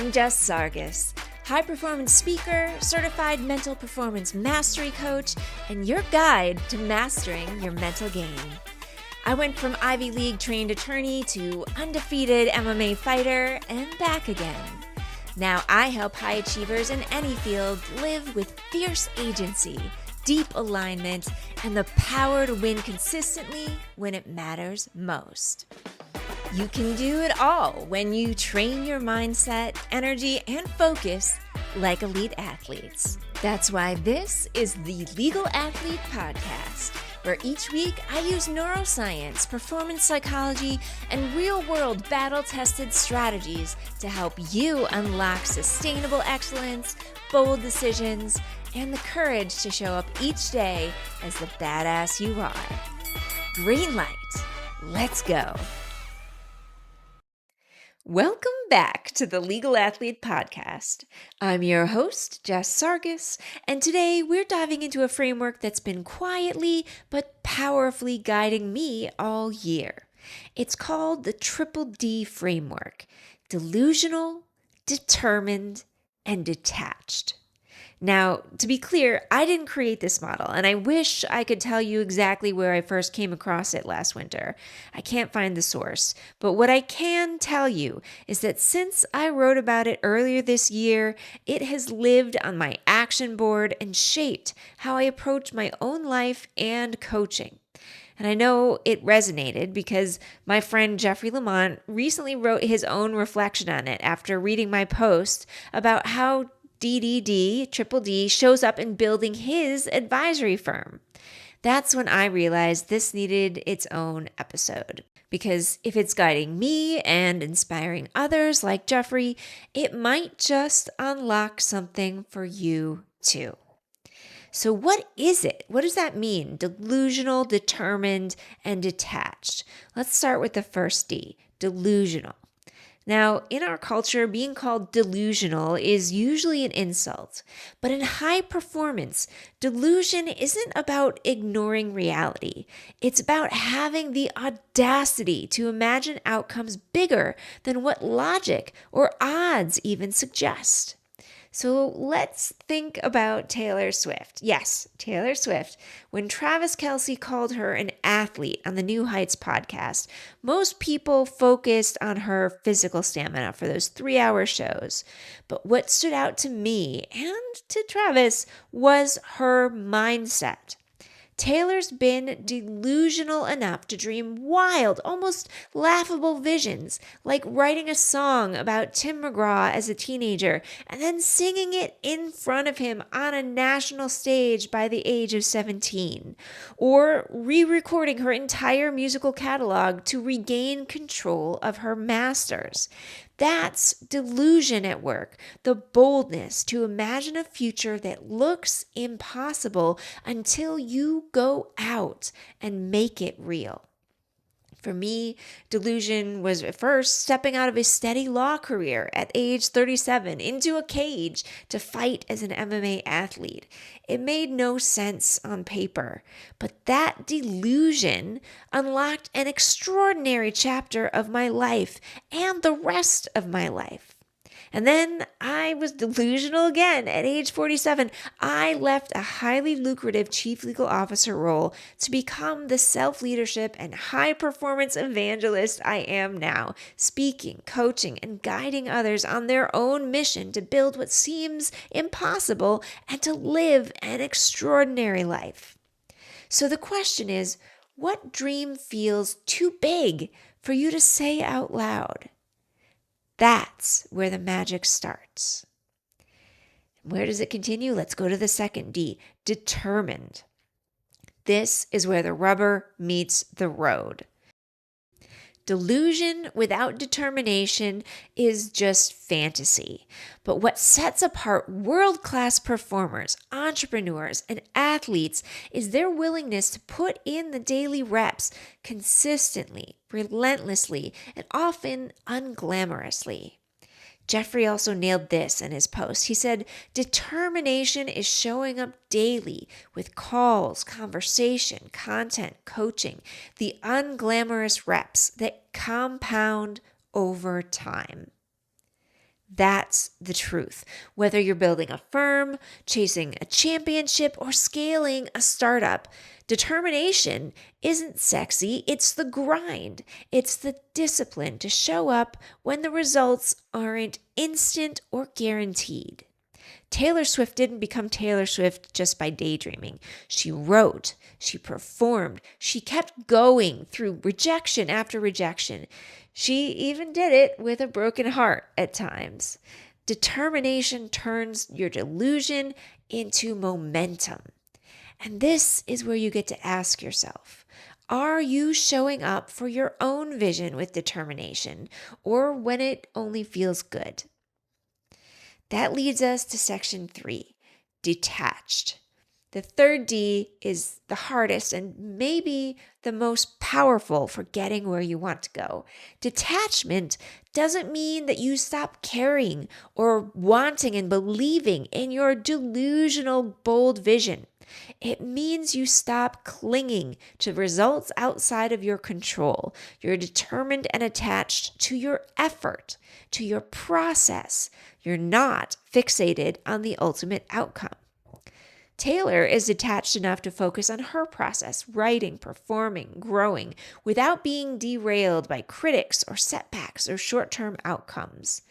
I'm Jess Sargus, high-performance speaker, certified mental performance mastery coach, and your guide to mastering your mental game. I went from Ivy League trained attorney to undefeated MMA fighter and back again. Now I help high achievers in any field live with fierce agency, deep alignment, and the power to win consistently when it matters most. You can do it all when you train your mindset, energy, and focus like elite athletes. That's why this is the Legal Athlete Podcast, where each week I use neuroscience, performance psychology, and real-world battle-tested strategies to help you unlock sustainable excellence, bold decisions, and the courage to show up each day as the badass you are. Green light. Let's go. Welcome back to the Legal Athlete Podcast. I'm your host, Jess Sargus, and today we're diving into a framework that's been quietly but powerfully guiding me all year. It's called the DDD Framework: Delusional, Determined, and Detached. Now, to be clear, I didn't create this model, and I wish I could tell you exactly where I first came across it last winter. I can't find the source, but what I can tell you is that since I wrote about it earlier this year, it has lived on my action board and shaped how I approach my own life and coaching. And I know it resonated because my friend Jeffery Lamont recently wrote his own reflection on it after reading my post about how DDD shows up in building his advisory firm. That's when I realized this needed its own episode. Because if it's guiding me and inspiring others like Jeffrey, it might just unlock something for you too. So what is it? What does that mean? Delusional, determined, and detached. Let's start with the first D, delusional. Now, in our culture, being called delusional is usually an insult. But in high performance, delusion isn't about ignoring reality. It's about having the audacity to imagine outcomes bigger than what logic or odds even suggest. So let's think about Taylor Swift. Yes, Taylor Swift. When Travis Kelce called her an athlete on the New Heights podcast, most people focused on her physical stamina for those 3-hour shows. But what stood out to me and to Travis was her mindset. Taylor's been delusional enough to dream wild, almost laughable visions, like writing a song about Tim McGraw as a teenager and then singing it in front of him on a national stage by the age of 17, or re-recording her entire musical catalog to regain control of her masters. That's delusion at work, the boldness to imagine a future that looks impossible until you go out and make it real. For me, delusion was at first stepping out of a steady law career at age 37 into a cage to fight as an MMA athlete. It made no sense on paper, but that delusion unlocked an extraordinary chapter of my life and the rest of my life. And then I was delusional again at age 47. I left a highly lucrative chief legal officer role to become the self-leadership and high-performance evangelist I am now, speaking, coaching, and guiding others on their own mission to build what seems impossible and to live an extraordinary life. So the question is, what dream feels too big for you to say out loud? That's where the magic starts. Where does it continue? Let's go to the second D, determined. This is where the rubber meets the road. Delusion without determination is just fantasy. But what sets apart world-class performers, entrepreneurs, and athletes is their willingness to put in the daily reps consistently, relentlessly, and often unglamorously. Jeffrey also nailed this in his post. He said, determination is showing up daily with calls, conversation, content, coaching, the unglamorous reps that compound over time. That's the truth. Whether you're building a firm, chasing a championship, or scaling a startup, determination isn't sexy. It's the grind. It's the discipline to show up when the results aren't instant or guaranteed. Taylor Swift didn't become Taylor Swift just by daydreaming. She wrote, she performed, she kept going through rejection after rejection. She even did it with a broken heart at times. Determination turns your delusion into momentum. And this is where you get to ask yourself, are you showing up for your own vision with determination, or when it only feels good? That leads us to section 3, detached. The third D is the hardest and maybe the most powerful for getting where you want to go. Detachment doesn't mean that you stop caring or wanting and believing in your delusional, bold vision. It means you stop clinging to results outside of your control. You're determined and attached to your effort, to your process. You're not fixated on the ultimate outcome. Taylor is detached enough to focus on her process, writing, performing, growing, without being derailed by critics or setbacks or short-term outcomes.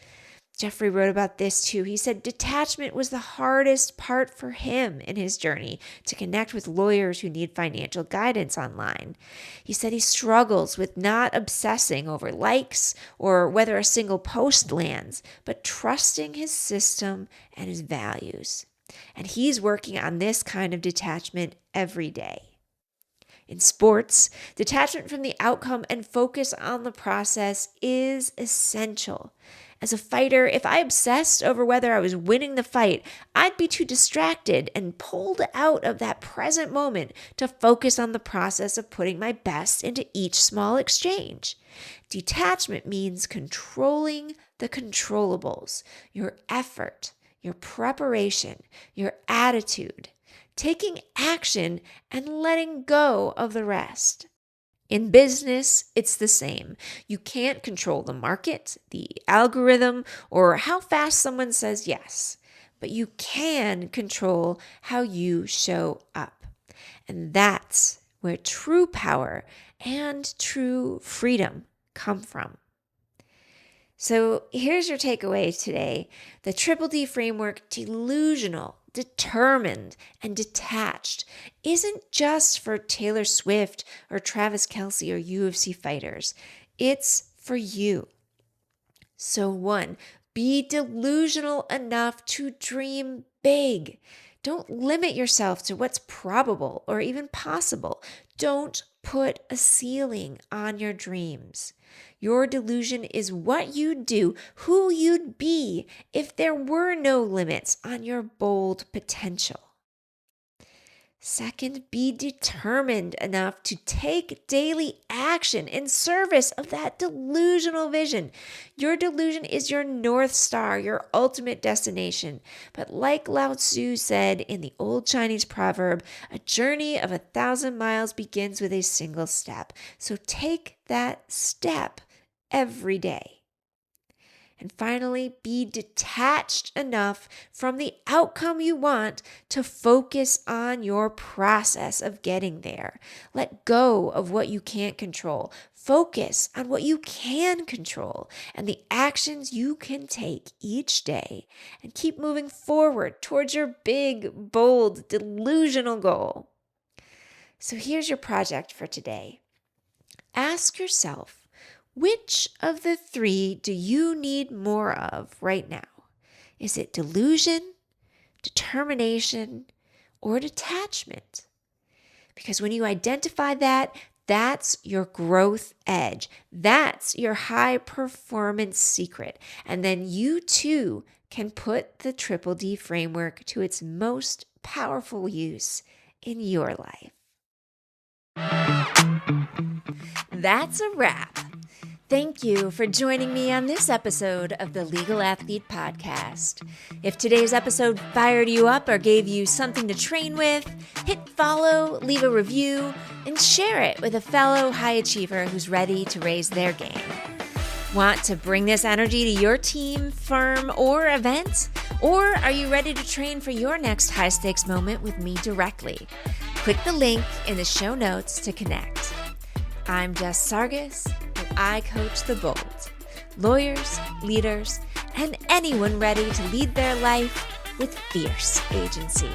Jeffrey wrote about this too. He said detachment was the hardest part for him in his journey to connect with lawyers who need financial guidance online. He said he struggles with not obsessing over likes or whether a single post lands, but trusting his system and his values. And he's working on this kind of detachment every day. In sports, detachment from the outcome and focus on the process is essential. As a fighter, if I obsessed over whether I was winning the fight, I'd be too distracted and pulled out of that present moment to focus on the process of putting my best into each small exchange. Detachment means controlling the controllables, your effort, your preparation, your attitude, taking action and letting go of the rest. In business, it's the same. You can't control the market, the algorithm, or how fast someone says yes, but you can control how you show up. And that's where true power and true freedom come from. So here's your takeaway today. The DDD Framework, delusional, determined, and detached, isn't just for Taylor Swift or Travis Kelce or UFC fighters. It's for you. So 1, be delusional enough to dream big. Don't limit yourself to what's probable or even possible. Don't put a ceiling on your dreams. Your delusion is what you'd do, who you'd be if there were no limits on your bold potential. 2, be determined enough to take daily action in service of that delusional vision. Your delusion is your North Star, your ultimate destination. But like Lao Tzu said in the old Chinese proverb, a journey of 1,000 miles begins with a single step. So take that step every day. And finally, be detached enough from the outcome you want to focus on your process of getting there. Let go of what you can't control. Focus on what you can control and the actions you can take each day, and keep moving forward towards your big, bold, delusional goal. So here's your project for today. Ask yourself, which of the 3 do you need more of right now? Is it delusion, determination, or detachment? Because when you identify that, that's your growth edge. That's your high performance secret. And then you too can put the DDD Framework to its most powerful use in your life. That's a wrap. Thank you for joining me on this episode of the Legal Athlete Podcast. If today's episode fired you up or gave you something to train with, hit follow, leave a review, and share it with a fellow high achiever who's ready to raise their game. Want to bring this energy to your team, firm, or event? Or are you ready to train for your next high-stakes moment with me directly? Click the link in the show notes to connect. I'm Jess Sargus, and I coach the bold. Lawyers, leaders, and anyone ready to lead their life with fierce agency.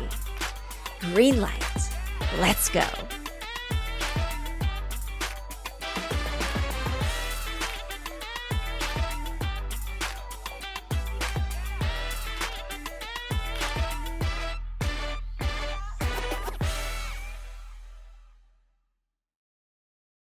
Green light. Let's go.